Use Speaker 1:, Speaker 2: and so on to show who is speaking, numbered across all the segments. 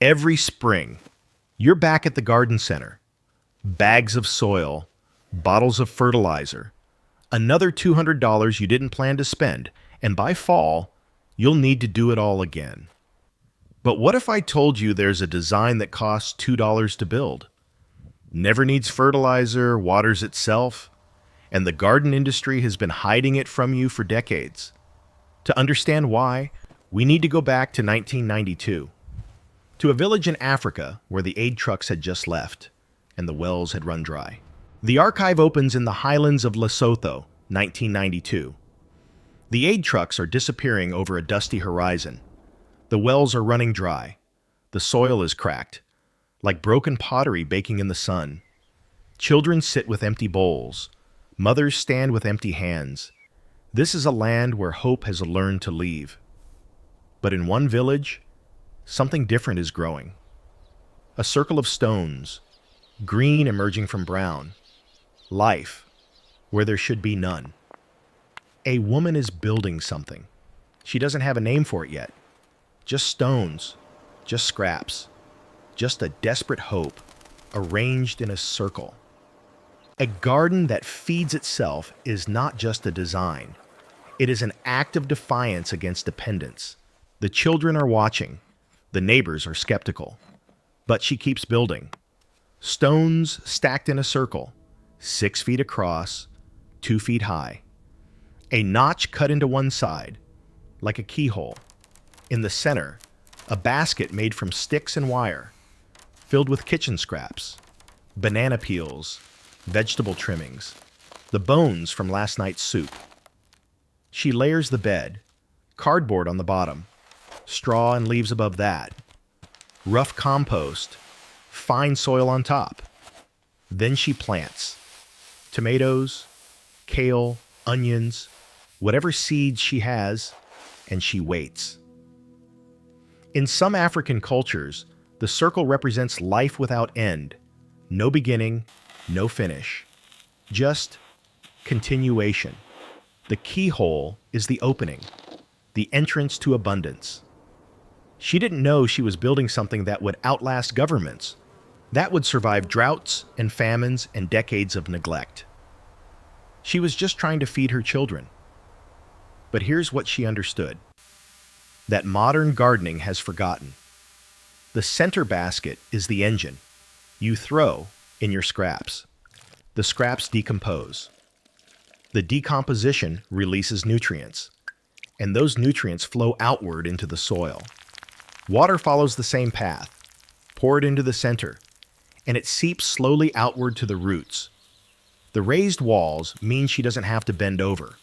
Speaker 1: Every spring, you're back at the garden center. Bags of soil, bottles of fertilizer, another $200 you didn't plan to spend, and by fall, you'll need to do it all again. But what if I told you there's a design that costs $2 to build? Never needs fertilizer, waters itself, and the garden industry has been hiding it from you for decades. To understand why, we need to go back to 1992. To a village in Africa where the aid trucks had just left and the wells had run dry. The archive opens in the highlands of Lesotho, 1992. The aid trucks are disappearing over a dusty horizon. The wells are running dry. The soil is cracked, like broken pottery baking in the sun. Children sit with empty bowls. Mothers stand with empty hands. This is a land where hope has learned to leave. But in one village, something different is growing. A circle of stones, green emerging from brown. Life, where there should be none. A woman is building something. She doesn't have a name for it yet. Just stones, just scraps, just a desperate hope, arranged in a circle. A garden that feeds itself is not just a design. It is an act of defiance against dependence. The children are watching. The neighbors are skeptical. But she keeps building. Stones stacked in a circle, 6 feet across, 2 feet high. A notch cut into one side, like a keyhole. In the center, a basket made from sticks and wire, filled with kitchen scraps, banana peels, vegetable trimmings, the bones from last night's soup. She layers the bed, cardboard on the bottom, straw and leaves above that, rough compost, fine soil on top. Then she plants tomatoes, kale, onions, whatever seeds she has, and she waits. In some African cultures, the circle represents life without end, no beginning, no finish, just continuation. The keyhole is the opening, the entrance to abundance. She didn't know she was building something that would outlast governments, that would survive droughts and famines and decades of neglect. She was just trying to feed her children. But here's what she understood: that modern gardening has forgotten. The center basket is the engine. You throw in your scraps. The scraps decompose. The decomposition releases nutrients, and those nutrients flow outward into the soil. Water follows the same path. Pour it into the center, and it seeps slowly outward to the roots. The raised walls mean she doesn't have to bend over.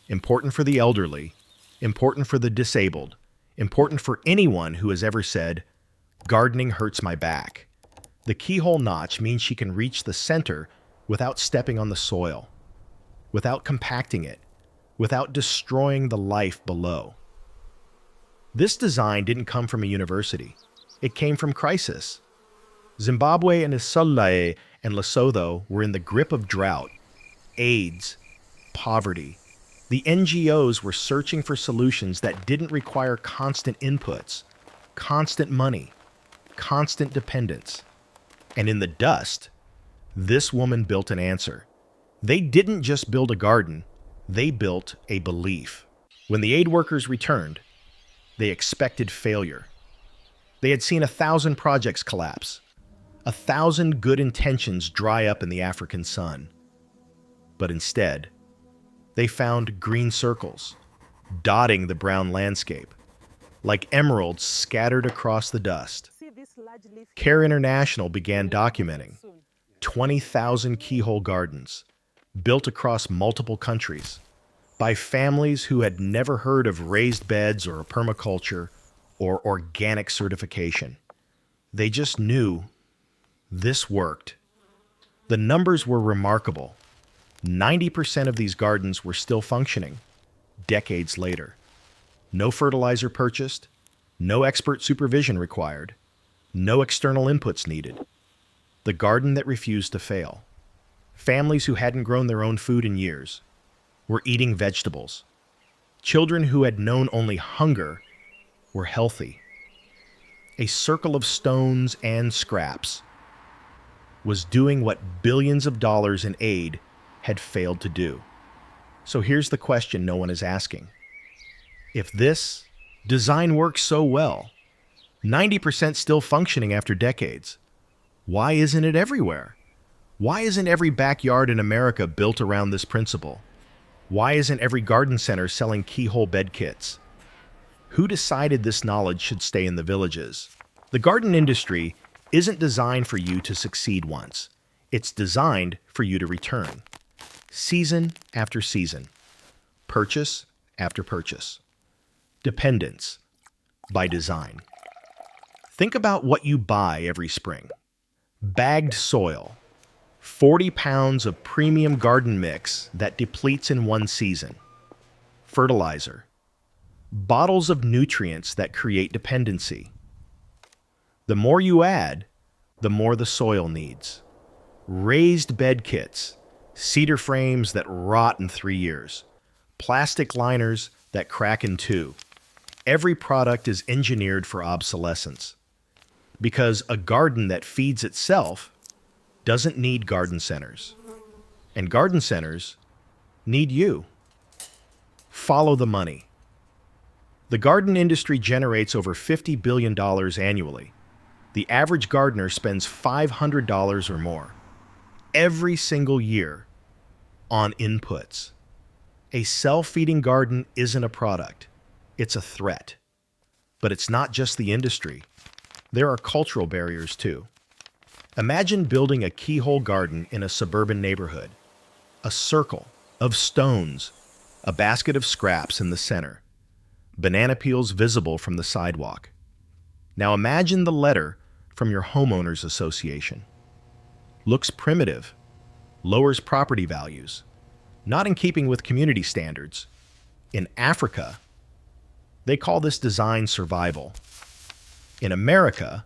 Speaker 1: Important for the elderly, important for the disabled, important for anyone who has ever said, "Gardening hurts my back." The keyhole notch means she can reach the center without stepping on the soil, without compacting it, without destroying the life below. This design didn't come from a university. It came from crisis. Zimbabwe and Lesotho and Lesotho were in the grip of drought, AIDS, poverty. The NGOs were searching for solutions that didn't require constant inputs, constant money, constant dependence. And in the dust, this woman built an answer. They didn't just build a garden, they built a belief. When the aid workers returned, they expected failure. They had seen 1,000 projects collapse, 1,000 good intentions dry up in the African sun. But instead, they found green circles, dotting the brown landscape, like emeralds scattered across the dust. Care International began documenting 20,000 keyhole gardens, built across multiple countries, by families who had never heard of raised beds or permaculture or organic certification. They just knew this worked. The numbers were remarkable. 90% of these gardens were still functioning decades later. No fertilizer purchased, no expert supervision required, no external inputs needed. The garden that refused to fail. Families who hadn't grown their own food in years were eating vegetables. Children who had known only hunger were healthy. a circle of stones and scraps, was doing what billions of dollars in aid had failed to do. So here's the question no one is asking. If this design works so well, 90% still functioning after decades, why isn't it everywhere? Why isn't every backyard in America built around this principle? Why isn't every garden center selling keyhole bed kits? Who decided this knowledge should stay in the villages? The garden industry isn't designed for you to succeed once. It's designed for you to return. Season after season. Purchase after purchase. Dependence by design. Think about what you buy every spring. Bagged soil. 40 pounds of premium garden mix that depletes in one season. Fertilizer. Bottles of nutrients that create dependency. The more you add, the more the soil needs. Raised bed kits. Cedar frames that rot in 3 years. Plastic liners that crack in 2. Every product is engineered for obsolescence. Because a garden that feeds itself doesn't need garden centers. And garden centers need you. Follow the money. The garden industry generates over $50 billion annually. The average gardener spends $500 or more every single year on inputs. A self-feeding garden isn't a product. It's a threat. But it's not just the industry. There are cultural barriers too. Imagine building a keyhole garden in a suburban neighborhood. A circle of stones, a basket of scraps in the center, banana peels visible from the sidewalk. Now imagine the letter from your homeowners association. Looks primitive, lowers property values, not in keeping with community standards. In Africa, they call this design survival. In America,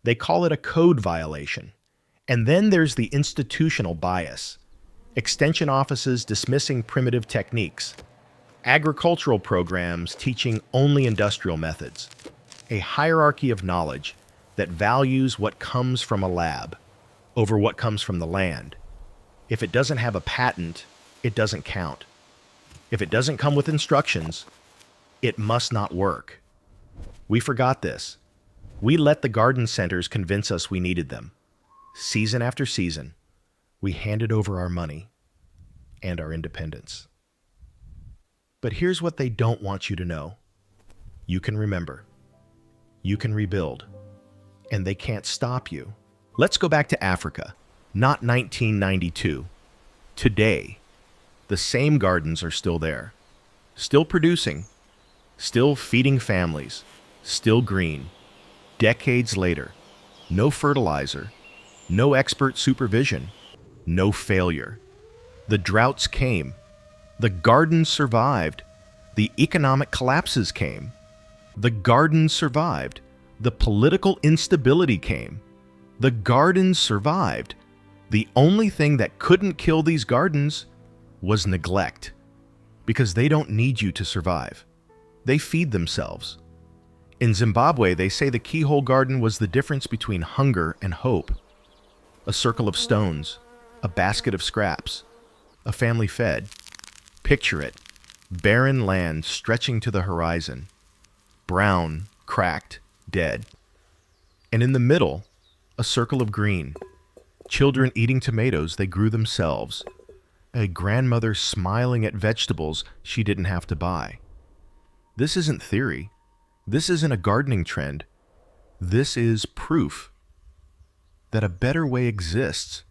Speaker 1: they call it a code violation. And then there's the institutional bias. Extension offices dismissing primitive techniques. Agricultural programs teaching only industrial methods. A hierarchy of knowledge that values what comes from a lab over what comes from the land. If it doesn't have a patent, it doesn't count. If it doesn't come with instructions, it must not work. We forgot this. We let the garden centers convince us we needed them. Season after season, we handed over our money and our independence. But here's what they don't want you to know. You can remember. You can rebuild. And they can't stop you. Let's go back to Africa, not 1992. Today, the same gardens are still there. Still producing. Still feeding families. Still green. Decades later, no fertilizer, no expert supervision, no failure. The droughts came. The gardens survived. The economic collapses came. The gardens survived. The political instability came. The gardens survived. The only thing that couldn't kill these gardens was neglect, because they don't need you to survive. They feed themselves. In Zimbabwe, they say the Keyhole Garden was the difference between hunger and hope. A circle of stones, a basket of scraps, a family fed. Picture it, barren land stretching to the horizon, brown, cracked, dead. And in the middle, a circle of green, children eating tomatoes they grew themselves, a grandmother smiling at vegetables she didn't have to buy. This isn't theory. This isn't a gardening trend. This is proof that a better way exists,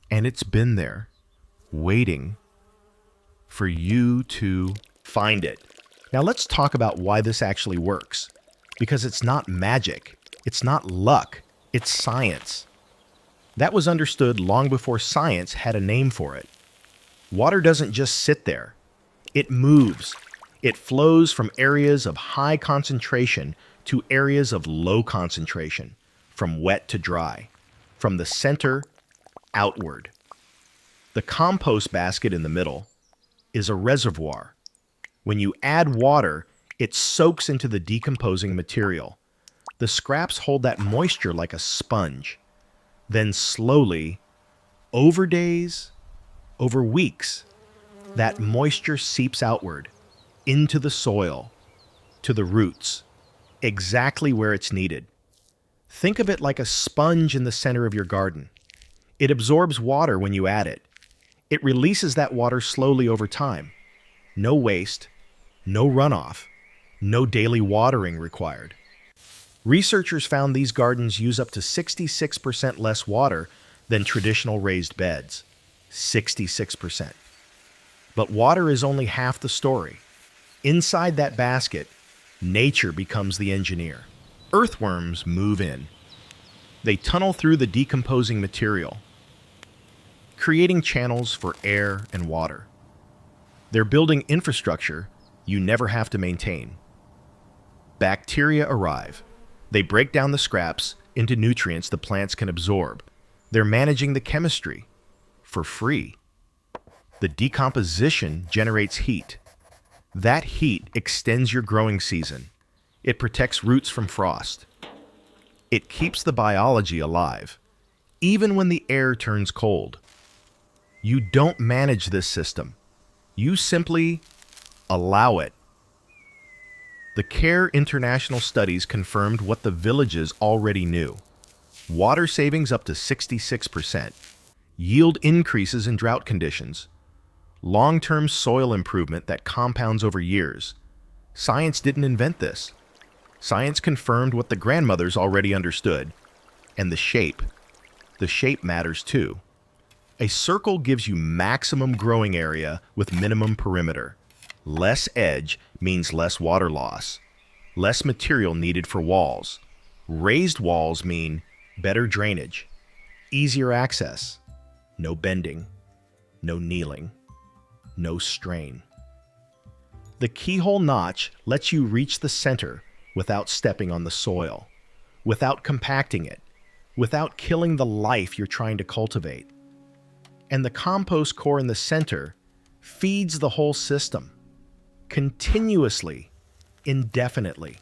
Speaker 1: and it's been there, waiting for you to find it. Now let's talk about why this actually works, because it's not magic, it's not luck, it's science. That was understood long before science had a name for it. Water doesn't just sit there. It moves. It flows from areas of high concentration to areas of low concentration, from wet to dry, from the center outward. The compost basket in the middle is a reservoir. When you add water, it soaks into the decomposing material. The scraps hold that moisture like a sponge. Then slowly, over days, over weeks, that moisture seeps outward, into the soil, to the roots, exactly where it's needed. Think of it like a sponge in the center of your garden. It absorbs water when you add it. It releases that water slowly over time. No waste, no runoff, no daily watering required. Researchers found these gardens use up to 66% less water than traditional raised beds. 66%. But water is only half the story. Inside that basket, nature becomes the engineer. Earthworms move in. They tunnel through the decomposing material, creating channels for air and water. They're building infrastructure you never have to maintain. Bacteria arrive. They break down the scraps into nutrients the plants can absorb. They're managing the chemistry for free. The decomposition generates heat. That heat extends your growing season. It protects roots from frost. It keeps the biology alive, even when the air turns cold. You don't manage this system. You simply allow it. The CARE International studies confirmed what the villages already knew. Water savings up to 66%. Yield increases in drought conditions. Long-term soil improvement that compounds over years. Science didn't invent this. Science confirmed what the grandmothers already understood. And the shape matters too. A circle gives you maximum growing area with minimum perimeter. Less edge means less water loss. Less material needed for walls. Raised walls mean better drainage, easier access, no bending, no kneeling, no strain. The keyhole notch lets you reach the center without stepping on the soil, without compacting it, without killing the life you're trying to cultivate. And the compost core in the center feeds the whole system, continuously, indefinitely.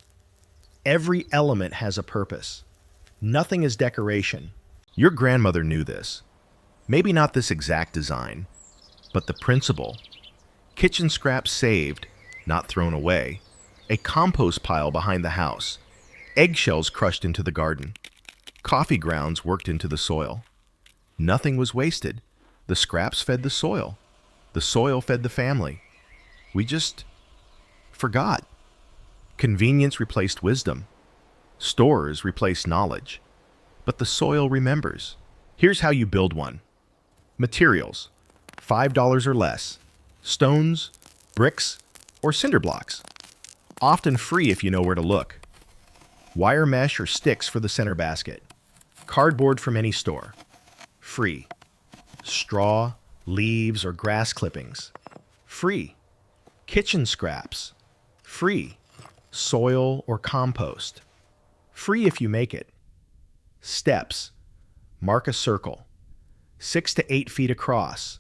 Speaker 1: Every element has a purpose. Nothing is decoration. Your grandmother knew this. Maybe not this exact design, but the principle. Kitchen scraps saved, not thrown away. A compost pile behind the house. Eggshells crushed into the garden. Coffee grounds worked into the soil. Nothing was wasted. The scraps fed the soil. The soil fed the family. We just forgot. Convenience replaced wisdom. Stores replaced knowledge. But the soil remembers. Here's how you build one. Materials: $5 or less. Stones, bricks, or cinder blocks. Often free if you know where to look. Wire mesh or sticks for the center basket. Cardboard from any store. Free. Straw, leaves, or grass clippings. Free. Kitchen scraps. Free. Soil or compost. Free if you make it. Steps. Mark a circle. 6 to 8 feet across.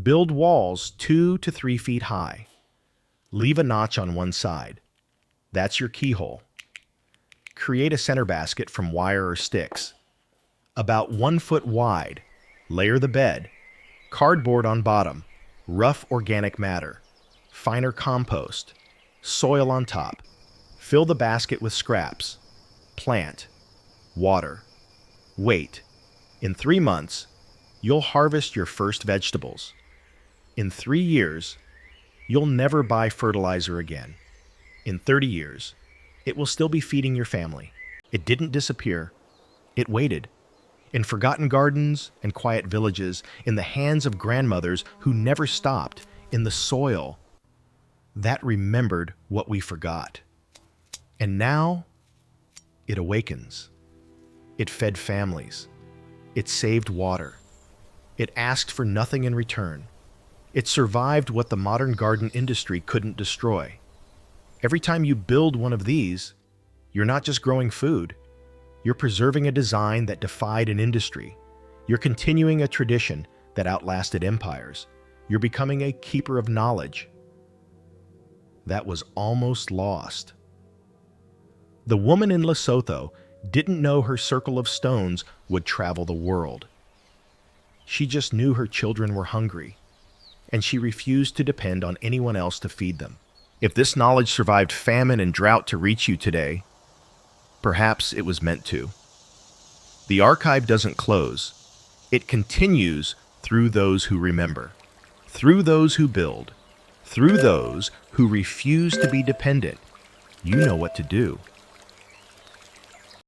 Speaker 1: Build walls 2 to 3 feet high. Leave a notch on one side. That's your keyhole. Create a center basket from wire or sticks. About 1 foot wide. Layer the bed. Cardboard on bottom. Rough organic matter. Finer compost. Soil on top. Fill the basket with scraps. Plant. Water. Wait. In 3 months, you'll harvest your first vegetables. In 3 years, you'll never buy fertilizer again. In 30 years, it will still be feeding your family. It didn't disappear. It waited. In forgotten gardens and quiet villages, in the hands of grandmothers who never stopped, in the soil that remembered what we forgot. And now, it awakens. It fed families. It saved water. It asked for nothing in return. It survived what the modern garden industry couldn't destroy. Every time you build one of these, you're not just growing food. You're preserving a design that defied an industry. You're continuing a tradition that outlasted empires. You're becoming a keeper of knowledge that was almost lost. The woman in Lesotho didn't know her circle of stones would travel the world. She just knew her children were hungry, and she refused to depend on anyone else to feed them. If this knowledge survived famine and drought to reach you today, perhaps it was meant to. The archive doesn't close. It continues through those who remember, through those who build, through those who refuse to be dependent. You know what to do.